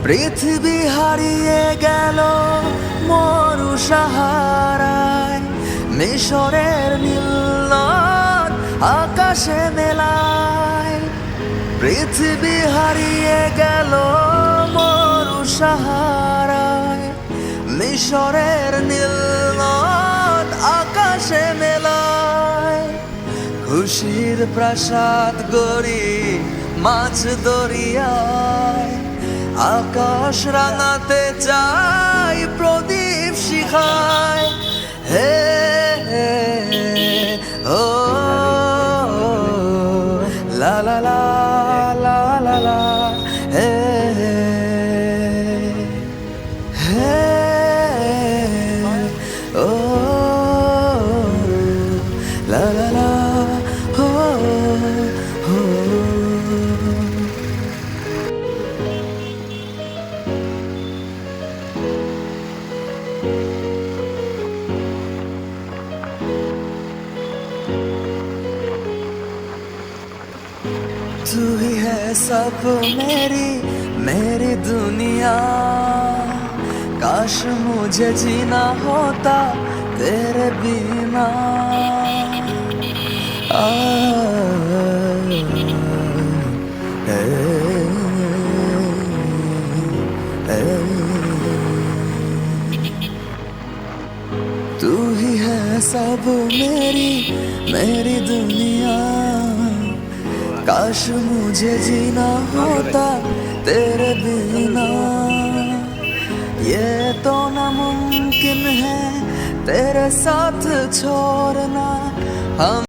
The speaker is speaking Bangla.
পৃথিবী হারিয়ে গেল মরু সাহারায়, মিশরের নীল নদ আকাশে মেলায়। পৃথিবী হারিয়ে গেল মরু সাহারায়, মিশরের নীল নদ আকাশে মেলায়। খুশির প্রাসাদ গড়ি মাঝ দরিয়ায়, আকাশ রাঙাতে চাই প্রদীপ শিখায়। হে ও লা লা লা লা লা লা, হে হে ও লা লা লা হো হো। तू ही है सब मेरी दुनिया, काश मुझे जीना होता तेरे बिना। आ, ए, ए, तू ही है सब मेरी दुनिया, काश मुझे जीना होता तेरे बिना। ये तो नामुमकिन है तेरे साथ छोड़ना हम।